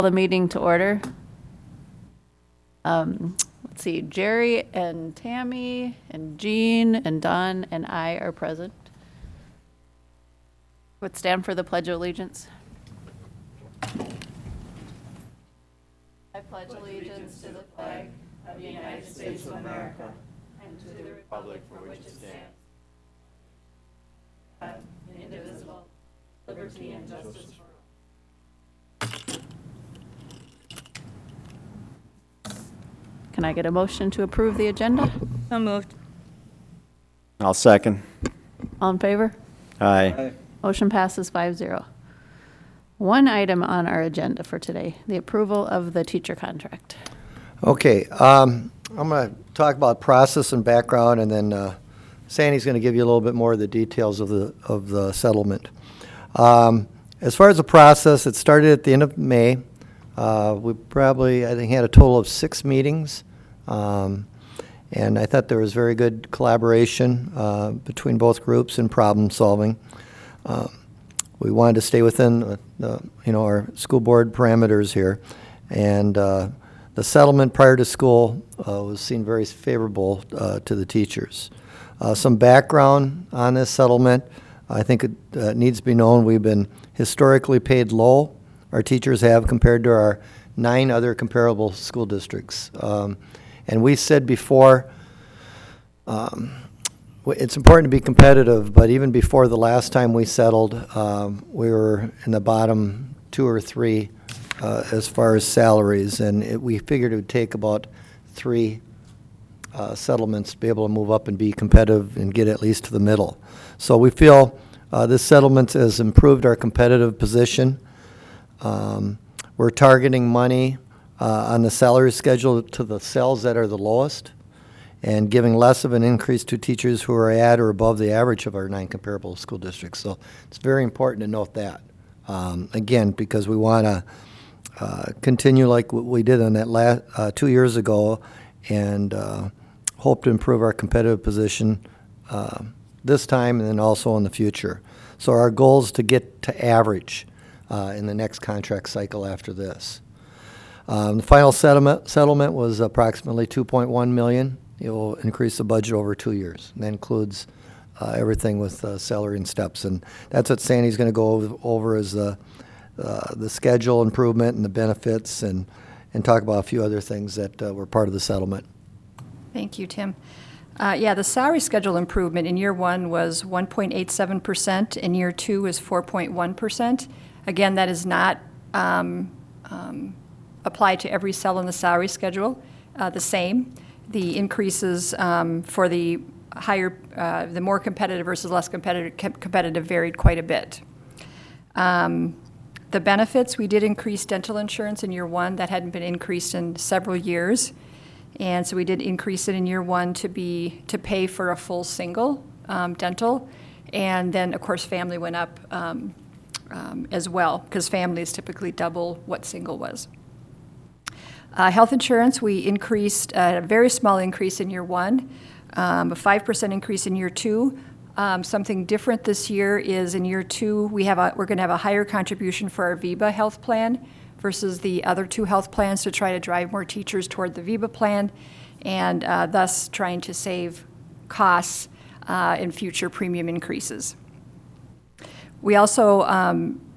The meeting to order. Let's see, Jerry and Tammy and Jean and Don and I are present. Would stand for the Pledge of Allegiance. I pledge allegiance to the flag of the United States of America and to the republic for which it stands, indivisible, liberty and justice for all. Can I get a motion to approve the agenda? So moved. I'll second. All in favor? Aye. Motion passes 5-0. One item on our agenda for today, the approval of the teacher contract. Okay, I'm going to talk about process and background, and then Sandy's going to give you a little bit more of the details of the settlement. As far as the process, it started at the end of May. We probably, I think, had a total of 6 meetings, and I thought there was very good collaboration between both groups in problem solving. We wanted to stay within our school board parameters here, and the settlement prior to school was seen very favorable to the teachers. Some background on this settlement, I think it needs to be known. We've been historically paid low. Our teachers have compared to our 9 other comparable school districts. And we said before, it's important to be competitive, but even before the last time we settled, we were in the bottom 2 or 3 as far as salaries, and we figured it would take about 3 settlements to be able to move up and be competitive and get at least to the middle. So we feel this settlement has improved our competitive position. We're targeting money on the salary schedule to the cells that are the lowest and giving less of an increase to teachers who are at or above the average of our 9 comparable school districts. So it's very important to note that. Again, because we want to continue like what we did on that 2 years ago and hope to improve our competitive position this time and then also in the future. So our goal is to get to average in the next contract cycle after this. The final settlement was approximately $2.1 million. It will increase the budget over 2 years. And that includes everything with salary and steps. And that's what Sandy's going to go over is the schedule improvement and the benefits and talk about a few other things that were part of the settlement. Thank you, Tim. Yeah, the salary schedule improvement in year 1 was 1.87%, and year 2 is 4.1%. Again, that is not applied to every cell in the salary schedule the same. The increases for the the more competitive versus less competitive varied quite a bit. The benefits, we did increase dental insurance in year 1. That hadn't been increased in several years. And so we did increase it in year 1 to pay for a full single dental. And then, of course, family went up as well, because family is typically double what single was. Health insurance, we increased a very small increase in year 1, a 5% increase in year 2. Something different this year is in year 2, we're going to have a higher contribution for our VIBA health plan versus the other 2 health plans to try to drive more teachers toward the VIBA plan and thus trying to save costs in future premium increases. We also,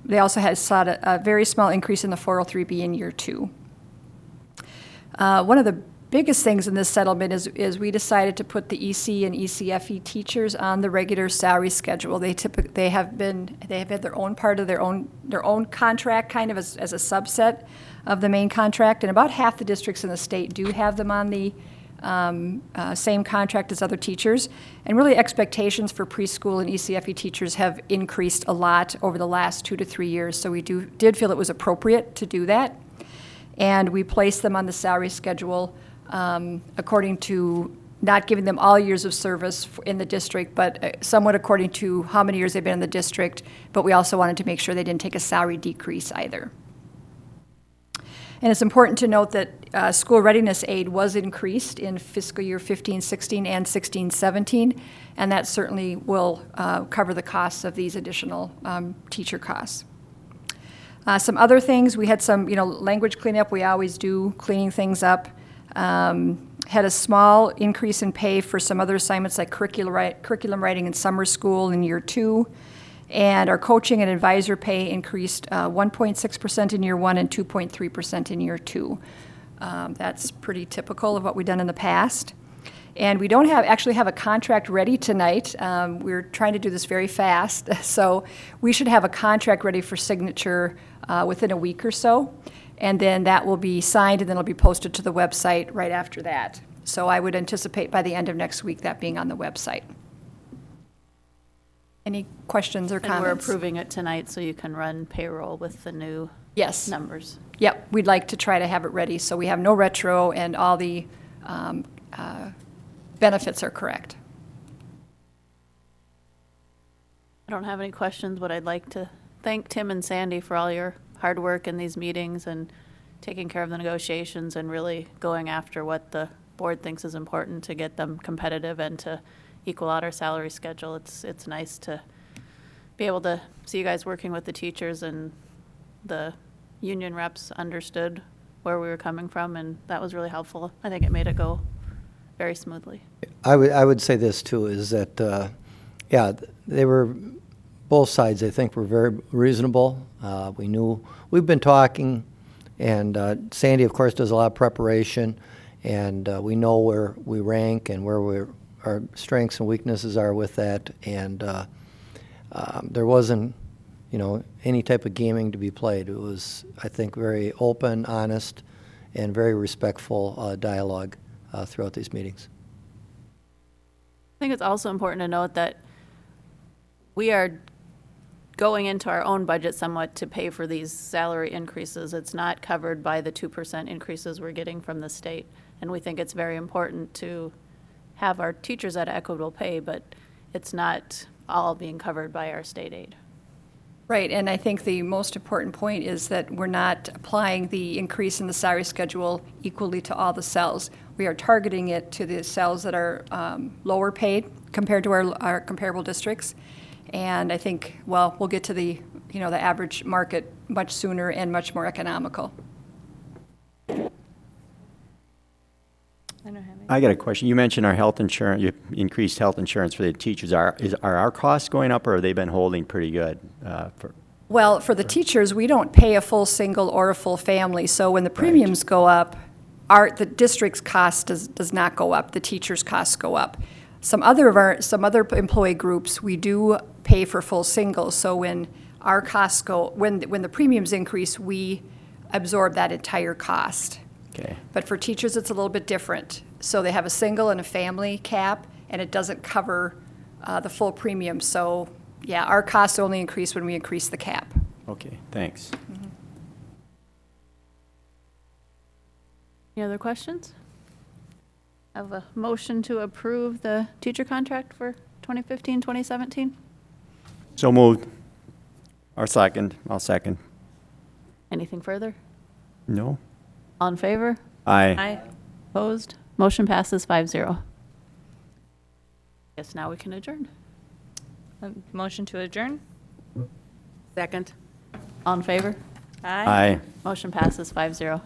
they also had sought a very small increase in the 403B in year 2. One of the biggest things in this settlement is we decided to put the EC and ECFE teachers on the regular salary schedule. They have had their own part of their own contract, kind of as a subset of the main contract, and about half the districts in the state do have them on the same contract as other teachers. And really, expectations for preschool and ECFE teachers have increased a lot over the last 2 to 3 years. So we did feel it was appropriate to do that, and we placed them on the salary schedule according to not giving them all years of service in the district, but somewhat according to how many years they've been in the district, but we also wanted to make sure they didn't take a salary decrease either. And it's important to note that school readiness aid was increased in fiscal year 15-16 and 16-17, and that certainly will cover the costs of these additional teacher costs. Some other things, we had some, language cleanup, we always do, cleaning things up. Had a small increase in pay for some other assignments like curriculum writing in summer school in year 2. And our coaching and advisor pay increased 1.6% in year 1 and 2.3% in year 2. That's pretty typical of what we've done in the past. And we don't actually have a contract ready tonight. We're trying to do this very fast, so we should have a contract ready for signature within a week or so. And then that will be signed, and then it'll be posted to the website right after that. So I would anticipate by the end of next week that being on the website. Any questions or comments? And we're approving it tonight so you can run payroll with the new Yes. numbers. Yep, we'd like to try to have it ready so we have no retro and all the benefits are correct. I don't have any questions, but I'd like to thank Tim and Sandy for all your hard work in these meetings and taking care of the negotiations and really going after what the board thinks is important to get them competitive and to equal out our salary schedule. It's nice to be able to see you guys working with the teachers, and the union reps understood where we were coming from, and that was really helpful. I think it made it go very smoothly. I would say this too, is that, yeah, they were, both sides, I think, were very reasonable. We knew, we've been talking, and Sandy, of course, does a lot of preparation, and we know where we rank and where our strengths and weaknesses are with that, and there wasn't, any type of gaming to be played. It was, I think, very open, honest, and very respectful dialogue throughout these meetings. I think it's also important to note that we are going into our own budget somewhat to pay for these salary increases. It's not covered by the 2% increases we're getting from the state. And we think it's very important to have our teachers at equitable pay, but it's not all being covered by our state aid. Right, and I think the most important point is that we're not applying the increase in the salary schedule equally to all the cells. We are targeting it to the cells that are lower paid compared to our comparable districts. And I think, well, we'll get to the, the average market much sooner and much more economical. I don't have any. I got a question. You mentioned our health insurance, you increased health insurance for the teachers. Are our costs going up, or have they been holding pretty good? Well, for the teachers, we don't pay a full single or a full family. So when the premiums go up, the district's cost does not go up. The teachers' costs go up. Some other employee groups, we do pay for full singles. So when our costs when the premiums increase, we absorb that entire cost. Okay. But for teachers, it's a little bit different. So they have a single and a family cap, and it doesn't cover the full premium. So, yeah, our costs only increase when we increase the cap. Okay, thanks. Any other questions? I have a motion to approve the teacher contract for 2015, 2017. So moved. I'll second. Anything further? No? All in favor? Aye. Opposed? Motion passes 5-0. Guess now we can adjourn. Motion to adjourn? Second. All in favor? Aye. Motion passes 5-0.